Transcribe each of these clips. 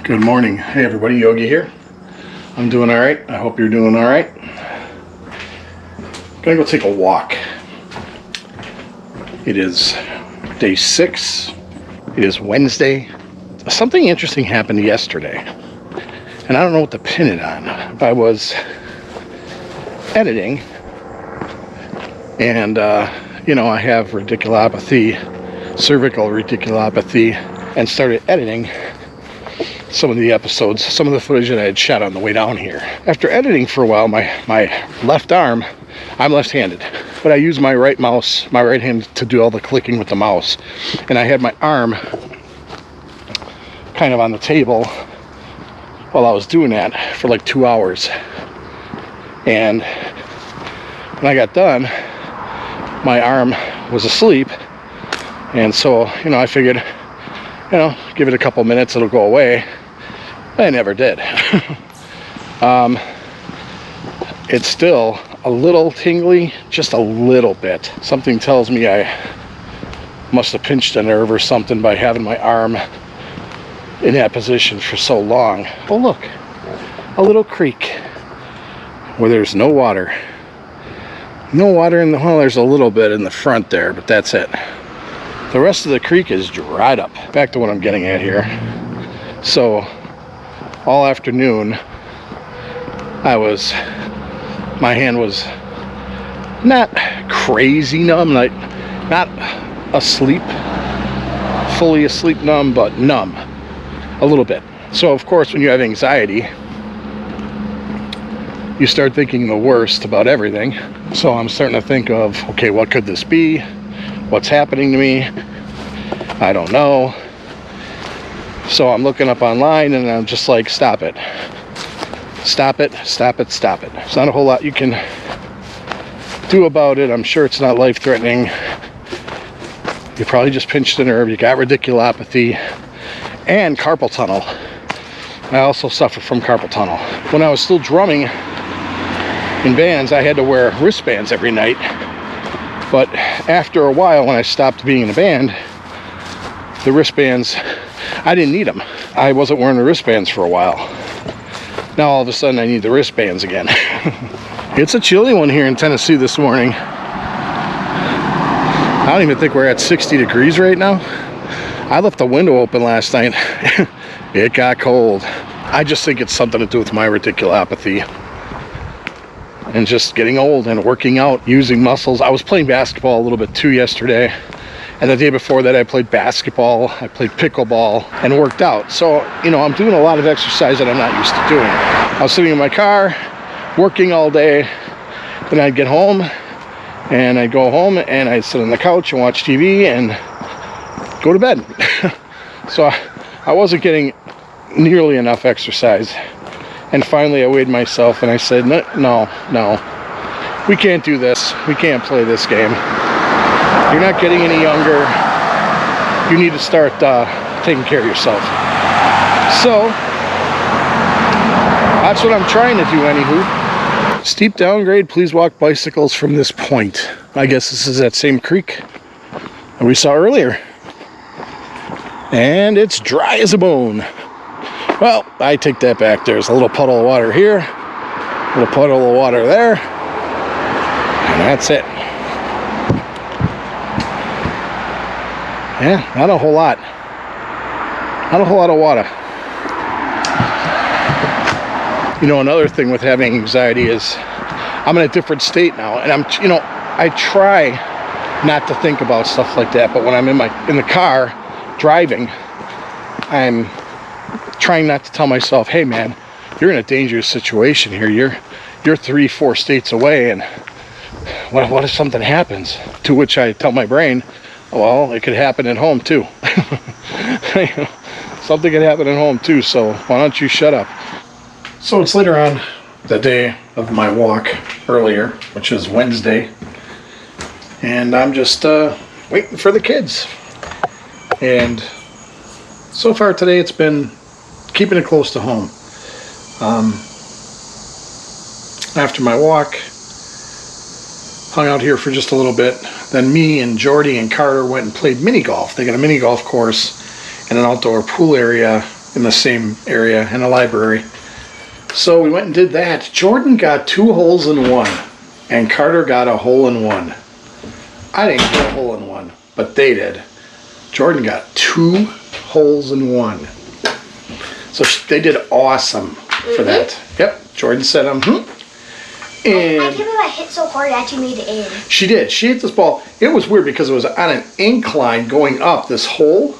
Good morning. Hey everybody, Yogi here. I'm doing alright. I hope you're doing alright. Gonna go take a walk. It is day 6. It is Wednesday. Something interesting happened yesterday. And I don't know what to pin it on. I was editing and I have radiculopathy, cervical radiculopathy, and started editing some of the episodes, some of the footage that I had shot on the way down here. After editing for a while, my left arm, I'm left-handed, but I use my right hand to do all the clicking with the mouse. And I had my arm kind of on the table while I was doing that for like 2 hours. And when I got done, my arm was asleep. And so, I figured, give it a couple minutes, it'll go away. I never did. It's still a little tingly, just a little bit. Something tells me I must have pinched a nerve or something by having my arm in that position for so long. Oh look, a little creek where there's no water. No water in the, well, there's a little bit in the front there, but that's it. The rest of the creek is dried up. Back to what I'm getting at here. So all afternoon my hand was not crazy numb, like not asleep, fully asleep numb, but numb a little bit. So of course when you have anxiety, you start thinking the worst about everything. So I'm starting to think of, okay, what could this be? What's happening to me? I don't know. So I'm looking up online and I'm just like, stop it. Stop it, stop it, stop it. There's not a whole lot you can do about it. I'm sure it's not life-threatening. You probably just pinched a nerve. You got radiculopathy and carpal tunnel. I also suffer from carpal tunnel. When I was still drumming in bands, I had to wear wristbands every night. But after a while, when I stopped being in a band, the wristbands, I didn't need them. I wasn't wearing the wristbands for a while. Now all of a sudden I need the wristbands again. It's a chilly one here in Tennessee this morning. I don't even think we're at 60 degrees right now. I left the window open last night. It got cold. I just think it's something to do with my radiculopathy and just getting old and working out, using muscles. I was playing basketball a little bit too yesterday. And the day before that, I played basketball, I played pickleball, and worked out. So, I'm doing a lot of exercise that I'm not used to doing. I was sitting in my car, working all day. Then I'd get home, and I'd go home, and I'd sit on the couch and watch TV and go to bed. So I wasn't getting nearly enough exercise. And finally, I weighed myself, and I said, no, we can't do this. We can't play this game. You're not getting any younger. You need to start taking care of yourself. So that's what I'm trying to do, anywho. Steep downgrade, please walk bicycles from this point. I guess this is that same creek that we saw earlier. And it's dry as a bone. Well, I take that back. There's a little puddle of water here, a little puddle of water there, and that's it. Yeah, not a whole lot. Not a whole lot of water. Another thing with having anxiety is I'm in a different state now, and I try not to think about stuff like that, but when I'm in the car driving, I'm trying not to tell myself, hey man, you're in a dangerous situation here. You're 3-4 states away, and what if something happens? To which I tell my brain, well, it could happen at home too. Something could happen at home too, so why don't you shut up? So it's later on the day of my walk earlier, which is Wednesday, and I'm just waiting for the kids. And so far today it's been keeping it close to home. After my walk, hung out here for just a little bit. Then me and Jordy and Carter went and played mini golf. They got a mini golf course and an outdoor pool area in the same area in a library. So we went and did that. Jordan got 2 holes in 1, and Carter got a hole in 1. I didn't get a hole in 1, but they did. Jordan got 2 holes in 1. So they did awesome for that. Yep, Jordan said, And I can't believe I hit so hard it actually made it in. She did. She hit this ball. It was weird because it was on an incline going up this hole,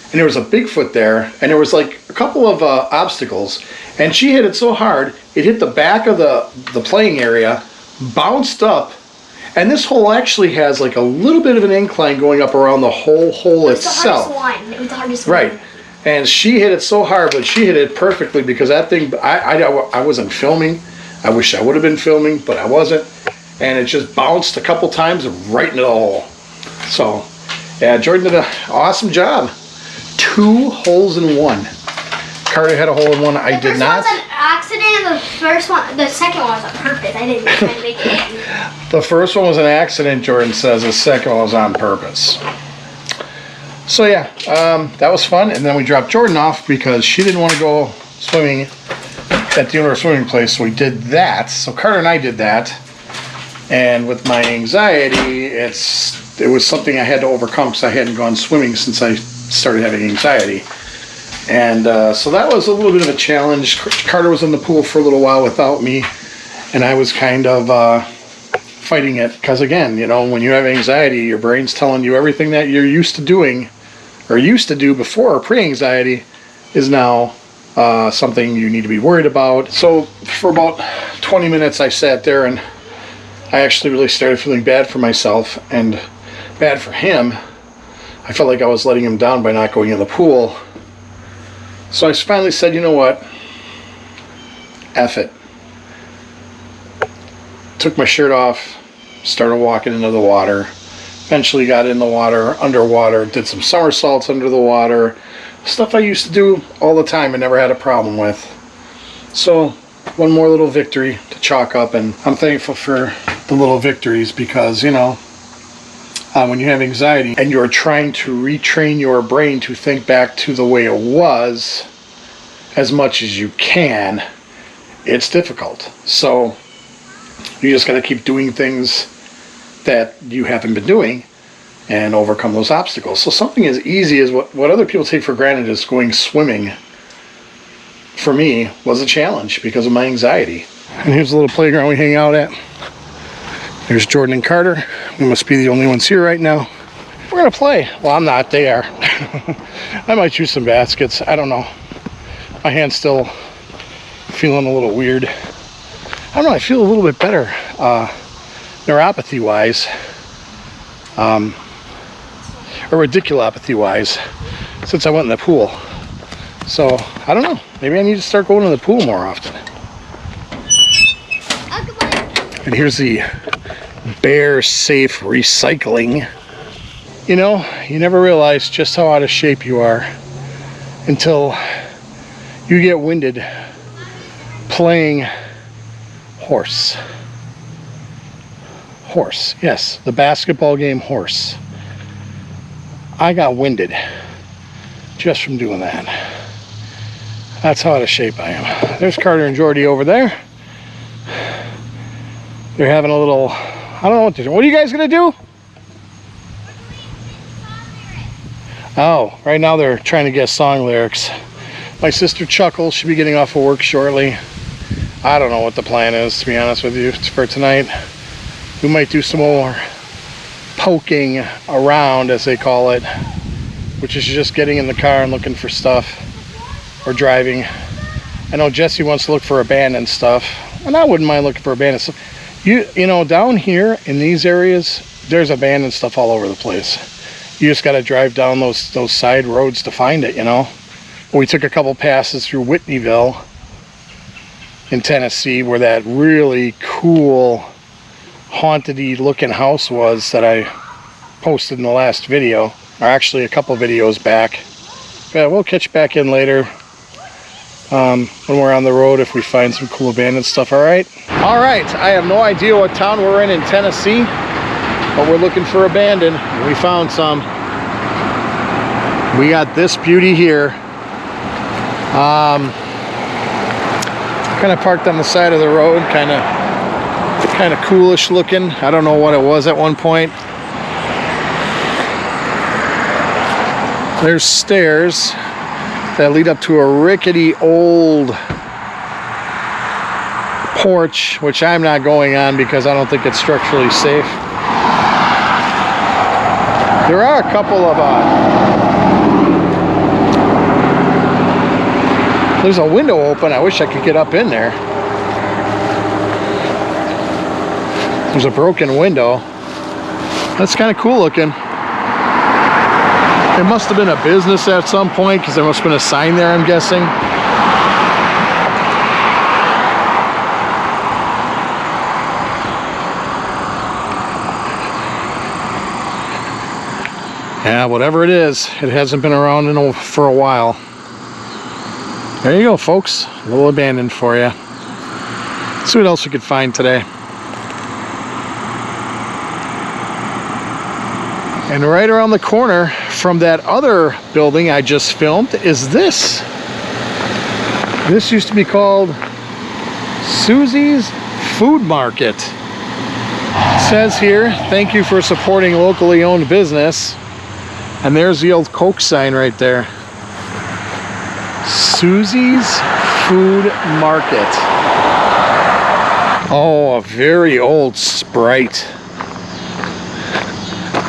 and there was a Bigfoot there, and there was like a couple of obstacles, and she hit it so hard it hit the back of the playing area, bounced up, and this hole actually has like a little bit of an incline going up around the whole hole itself. It was the hardest one. Right. And she hit it so hard, but she hit it perfectly because that thing, I wasn't filming. I wish I would have been filming, but I wasn't. And it just bounced a couple times right into the hole. So, yeah, Jordan did an awesome job. 2 holes in 1. Carter had a hole in 1. I did not. The first one's an accident. The second one was on purpose. I didn't try to make it in. The first one was an accident, Jordan says. The second one was on purpose. So yeah, that was fun. And then we dropped Jordan off because she didn't want to go swimming at the indoor swimming place. So we did that. So Carter and I did that. And with my anxiety, it was something I had to overcome because I hadn't gone swimming since I started having anxiety. And so that was a little bit of a challenge. Carter was in the pool for a little while without me. And I was kind of fighting it. Because again, you know, when you have anxiety, your brain's telling you everything that you're used to doing or used to do before pre-anxiety is now something you need to be worried about. So for about 20 minutes I sat there and I actually really started feeling bad for myself and bad for him. I felt like I was letting him down by not going in the pool. So I finally said, you know what? F it. Took my shirt off, started walking into the water. Eventually got in the water, underwater, did some somersaults under the water. Stuff I used to do all the time and never had a problem with. So, one more little victory to chalk up, and I'm thankful for the little victories because, you know, when you have anxiety and you're trying to retrain your brain to think back to the way it was as much as you can, it's difficult. So, you just got to keep doing things that you haven't been doing and overcome those obstacles. So something as easy as what other people take for granted is going swimming, for me, was a challenge because of my anxiety. And here's a little playground we hang out at. There's Jordan and Carter. We must be the only ones here right now. We're gonna play. Well, I'm not, they are. I might use some baskets, I don't know. My hand's still feeling a little weird. I don't know, I feel a little bit better neuropathy wise, or radiculopathy wise, since I went in the pool. So I don't know, maybe I need to start going to the pool more often. And here's the Bear Safe Recycling. You know, you never realize just how out of shape you are until you get winded playing horse. Horse, yes, the basketball game horse. I got winded just from doing that. That's how out of shape I am. There's Carter and Jordy over there. They're having a little, I don't know what to do. What are you guys gonna do? Oh, right now they're trying to guess song lyrics. My sister Chuckles should be getting off of work shortly. I don't know what the plan is, to be honest with you, for tonight. We might do some more poking around, as they call it, which is just getting in the car and looking for stuff, or driving. I know Jesse wants to look for abandoned stuff, and I wouldn't mind looking for abandoned stuff. You know, down here in these areas, there's abandoned stuff all over the place. You just got to drive down those side roads to find it, you know. We took a couple passes through Whitneyville in Tennessee, where that really cool haunted-y looking house was that I posted in the last video, or actually a couple videos back. Yeah, we'll catch back in later when we're on the road if we find some cool abandoned stuff. All right, I have no idea what town we're in Tennessee, but we're looking for abandoned. We found some. We got this beauty here. Kind of parked on the side of the road, kind of coolish looking. I don't know what it was at one point. There's stairs that lead up to a rickety old porch, which I'm not going on because I don't think it's structurally safe. There are a couple of there's a window open. I wish I could get up in there. There's a broken window. That's kind of cool looking. It must have been a business at some point because there must have been a sign there, I'm guessing. Yeah, whatever it is, it hasn't been around for a while. There you go, folks. A little abandoned for you. Let's see what else we could find today. And right around the corner from that other building I just filmed is this. This used to be called Susie's Food Market. It says here, thank you for supporting locally owned business. And there's the old Coke sign right there. Susie's Food Market. Oh, a very old Sprite.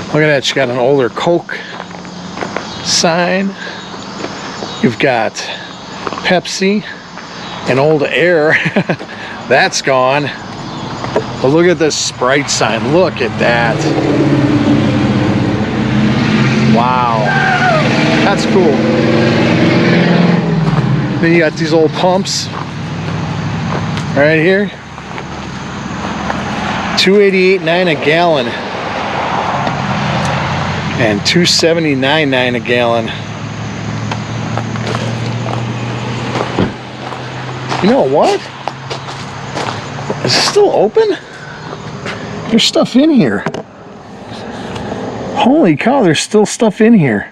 Look at that, she got an older Coke sign. You've got Pepsi, an old Air. That's gone. But look at this Sprite sign. Look at that. Wow. That's cool. Then you got these old pumps right here. $2.88.9 a gallon. And $2.79.9 a gallon. You know what? Is it still open? There's stuff in here. Holy cow, there's still stuff in here.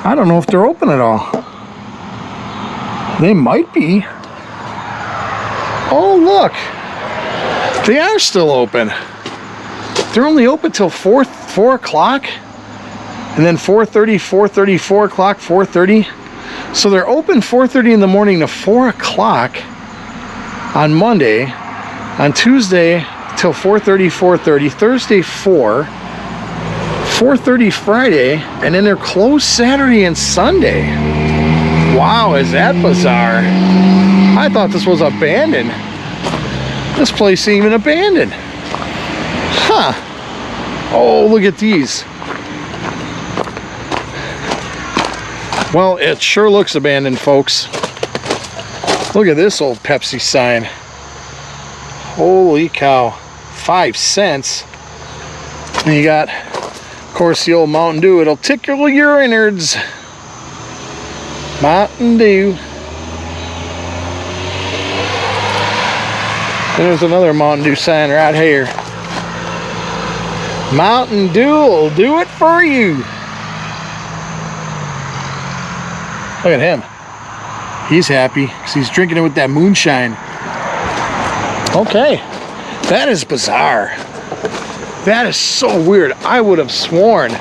I don't know if they're open at all. They might be. Oh, look. They are still open. They're only open till 4 o'clock. And then 4:30, 4:30, 4 o'clock, 4:30. So they're open 4:30 in the morning to 4 o'clock on Monday. On Tuesday till 4:30, 4:30. Thursday 4:30 Friday, and then they're closed Saturday and Sunday. Wow, is that bizarre? I thought this was abandoned. This place ain't even abandoned. Huh. Oh, look at these. Well, it sure looks abandoned, folks. Look at this old Pepsi sign. Holy cow. 5 cents. And you got, of course, the old Mountain Dew. It'll tickle your innards. Mountain Dew. There's another Mountain Dew sign right here. Mountain Dew will do it for you. Look at him. He's happy because he's drinking it with that moonshine. Okay. That is bizarre. That is so weird. I would have sworn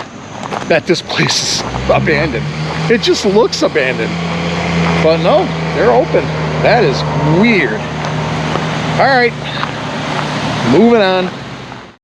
that this place is abandoned. It just looks abandoned. But no, they're open. That is weird. All right. Moving on.